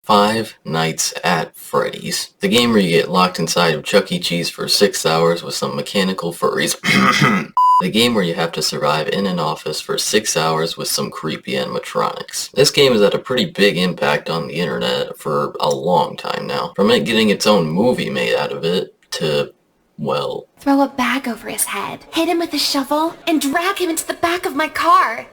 Five Nights at Freddy's. The game where you get locked inside of Chuck E. Cheese for 6 hours with some mechanical furries. The game where you have to survive in an office for 6 hours with some creepy animatronics. This game has had a pretty big impact on the internet for a long time now. From it getting its own movie made out of it, to, well... Throw a bag over his head, hit him with a shovel, and drag him into the back of my car!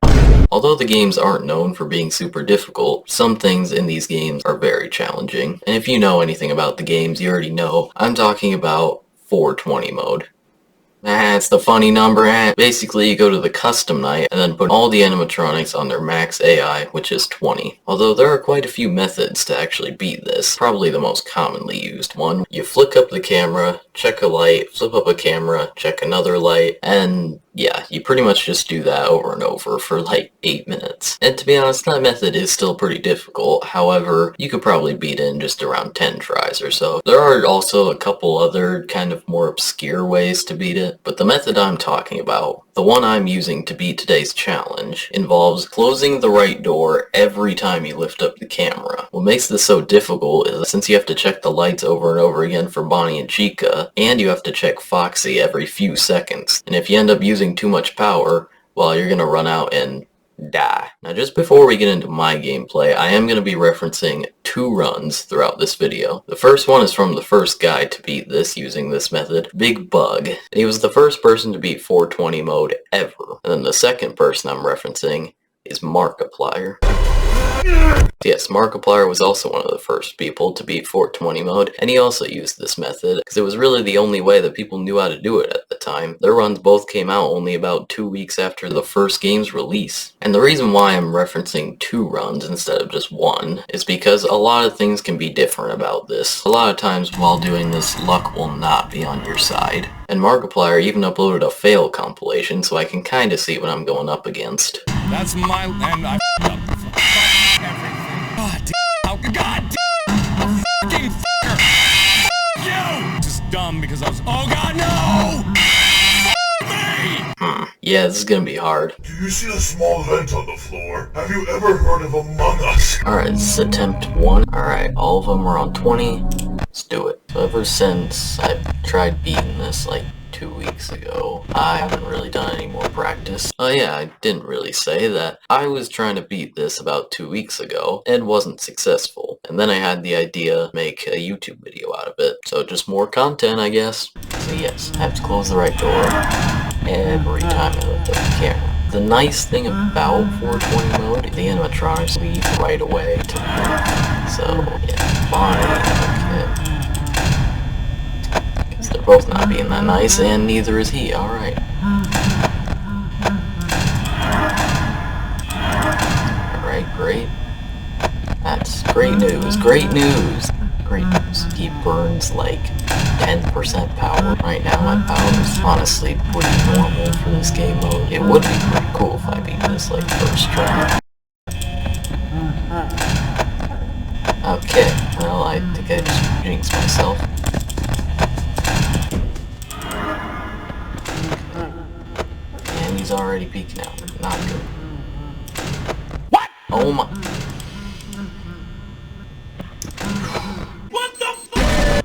Although the games aren't known for being super difficult, some things in these games are very challenging. And if you know anything about the games, you already know I'm talking about 420 mode. That's the funny number. Basically, you go to the custom night and then put all the animatronics on their max AI, which is 20. Although there are quite a few methods to actually beat this. Probably the most commonly used one. You flick up the camera, check a light, flip up a camera, check another light, and yeah, you pretty much just do that over and over for like 8 minutes. And to be honest, that method is still pretty difficult. However, you could probably beat it in just around 10 tries or so. There are also a couple other kind of more obscure ways to beat it, but the method I'm talking about, the one I'm using to beat today's challenge, involves closing the right door every time you lift up the camera. What makes this so difficult is since you have to check the lights over and over again for Bonnie and Chica, and you have to check Foxy every few seconds. And if you end up using too much power, well, you're gonna run out and die. Now, just before we get into my gameplay, I am going to be referencing 2 runs throughout this video. The first one is from the first guy to beat this using this method, Big Bug. He was the first person to beat 420 mode ever. And then the second person I'm referencing is Markiplier. Yes, Markiplier was also one of the first people to beat 420 mode, and he also used this method, because it was really the only way that people knew how to do it at the time. Their runs both came out only about 2 weeks after the first game's release. And the reason why I'm referencing 2 runs instead of just 1 is because a lot of things can be different about this. A lot of times while doing this, luck will not be on your side. And Markiplier even uploaded a fail compilation, so I can kinda see what I'm going up against. That's my... and I f***ed up everything. God damn, a fucking fucker! You! Just dumb because I was... Oh god, no! Me! Yeah, this is gonna be hard. Do you see the small vent on the floor? Have you ever heard of Among Us? Alright, this is attempt 1. Alright, all of them are on 20. Let's do it. So ever since I tried beating this like 2 weeks ago, I haven't really done any more practice. Oh yeah, I didn't really say that. I was trying to beat this about 2 weeks ago and wasn't successful. And then I had the idea to make a YouTube video out of it. So just more content, I guess. So yes, I have to close the right door every time I lift up the camera. The nice thing about 420 mode, the animatronics leave right away to move. So yeah, fine, okay. They're both not being that nice, and neither is he. Alright. Alright, great. That's great news. Great news! Great news. He burns like 10% power. Right now my power is honestly pretty normal for this game mode. It would be pretty cool if I beat this like first try. Okay, well I think I just jinxed myself. He's already peeking out. Not good. What? Oh my... What the f***?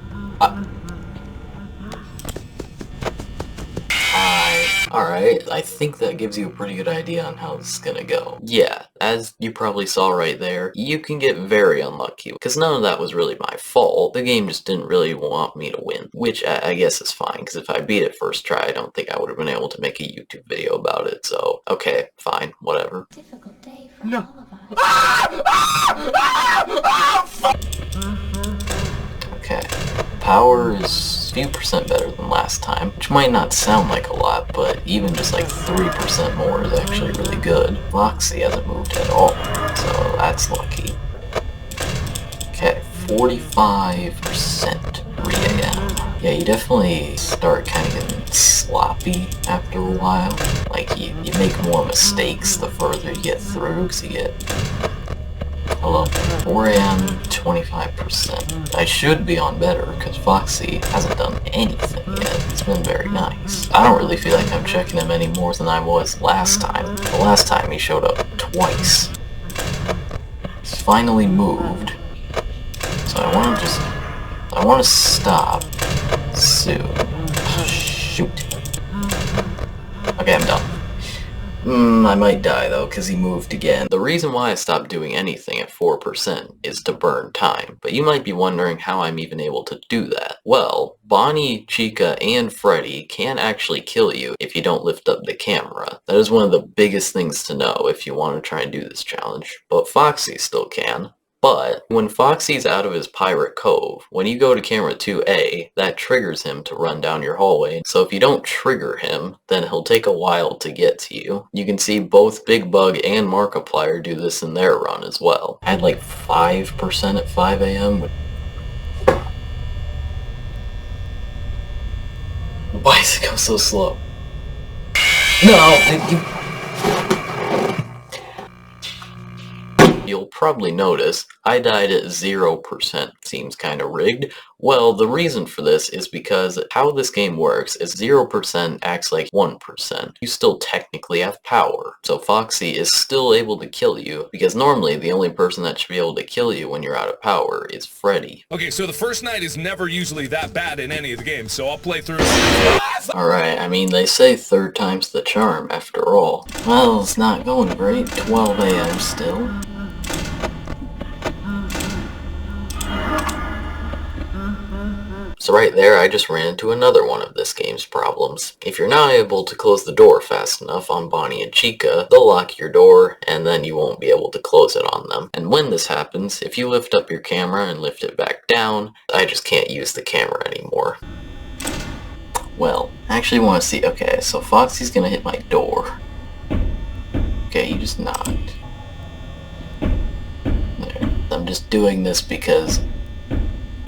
Alright, I think that gives you a pretty good idea on how this is gonna go. Yeah, as you probably saw right there, you can get very unlucky, because none of that was really my fault. The game just didn't really want me to win, which I guess is fine, because if I beat it first try, I don't think I would have been able to make a YouTube video about it, so okay, fine, whatever. Difficult day for No. all of us. Okay, power is a few percent better than last time, which might not sound like a lot, but even just like 3% more is actually really good. Foxy hasn't moved at all, so that's lucky. Okay, 45% 3 AM. Yeah, you definitely start kind of getting sloppy after a while. Like, you make more mistakes the further you get through, because you get... Hello. 4 AM, 25%. I should be on better, because Foxy hasn't done anything yet. It's been very nice. I don't really feel like I'm checking him any more than I was last time. The last time he showed up twice. He's finally moved. want to stop soon. Shoot. Okay, I'm done. I might die though, because he moved again. The reason why I stopped doing anything at 4% is to burn time. But you might be wondering how I'm even able to do that. Well, Bonnie, Chica, and Freddy can actually kill you if you don't lift up the camera. That is one of the biggest things to know if you want to try and do this challenge. But Foxy still can. But when Foxy's out of his pirate cove, when you go to camera 2A, that triggers him to run down your hallway. So if you don't trigger him, then he'll take a while to get to you. You can see both Big Bug and Markiplier do this in their run as well. I had like 5% at 5 a.m. Why does it go so slow? No! You'll probably notice I died at 0%. Seems kinda rigged. Well, the reason for this is because how this game works is 0% acts like 1%. You still technically have power. So Foxy is still able to kill you, because normally the only person that should be able to kill you when you're out of power is Freddy. Okay, so the first night is never usually that bad in any of the games, so I'll play through. Alright, I mean, they say third time's the charm after all. Well, it's not going great. 12 a.m. still. So right there, I just ran into another one of this game's problems. If you're not able to close the door fast enough on Bonnie and Chica, they'll lock your door, and then you won't be able to close it on them. And when this happens, if you lift up your camera and lift it back down, I just can't use the camera anymore. Well, I actually want to see, okay, so Foxy's gonna hit my door. Okay, he just knocked. There. I'm just doing this because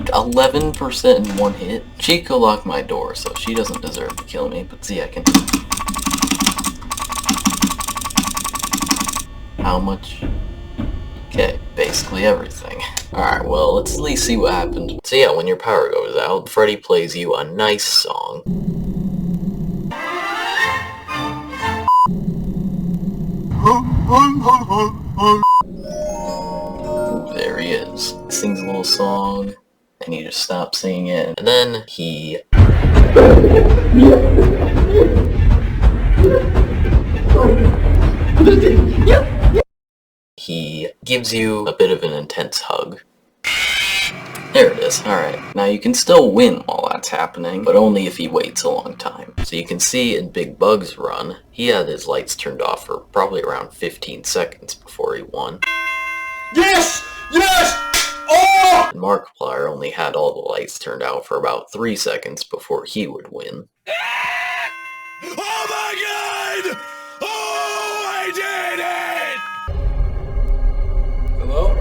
11% in one hit. Chica locked my door, so she doesn't deserve to kill me, but see, I can... How much? Okay, basically everything. Alright, well, let's at least see what happens. So yeah, when your power goes out, Freddy plays you a nice song. Ooh, there he is. Sings a little song. And he just stopped singing it. And then he... He gives you a bit of an intense hug. There it is. Alright. Now you can still win while that's happening, but only if he waits a long time. So you can see in Big Bug's run, he had his lights turned off for probably around 15 seconds before he won. Yes! Yes! Oh! And Markiplier only had all the lights turned out for about 3 seconds before he would win. Oh my god! Oh, I did it! Hello?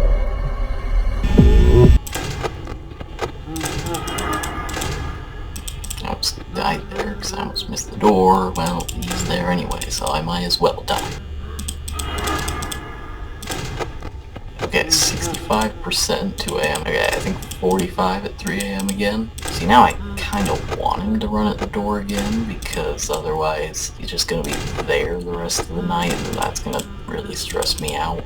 I almost died there because I almost missed the door. Well, he's there anyway, so I might as well die. Okay, 65% 2 a.m. Okay, I think 45 at 3 a.m. again. See, now I kind of want him to run at the door again, because otherwise he's just going to be there the rest of the night, and that's going to really stress me out.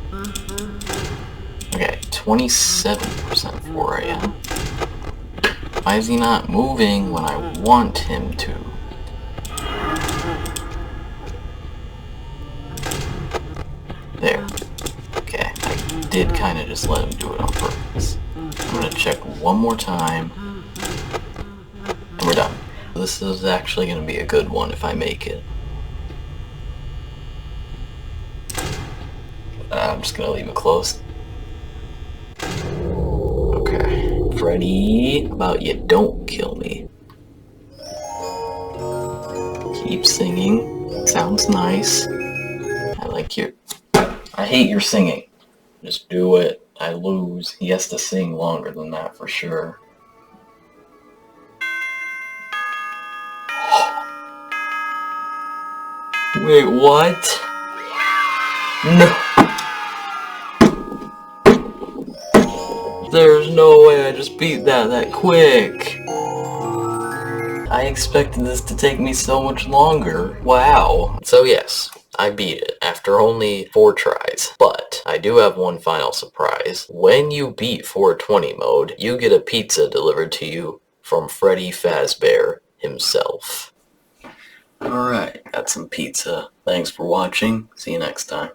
Okay, 27% 4 a.m. Why is he not moving when I want him to? There. Okay, I did kind of just let him do it on purpose. I'm gonna check one more time, and we're done. This is actually gonna be a good one if I make it. I'm just gonna leave it closed. Okay, Freddy, how about you don't kill me? Keep singing. Sounds nice. I like your... I hate your singing. Just do it. I lose. He has to sing longer than that for sure. Wait, what? No. There's no way I just beat that quick. I expected this to take me so much longer. Wow. So yes, I beat it after only 4 tries. But I do have one final surprise. When you beat 420 mode, you get a pizza delivered to you from Freddy Fazbear himself. Alright, got some pizza. Thanks for watching. See you next time.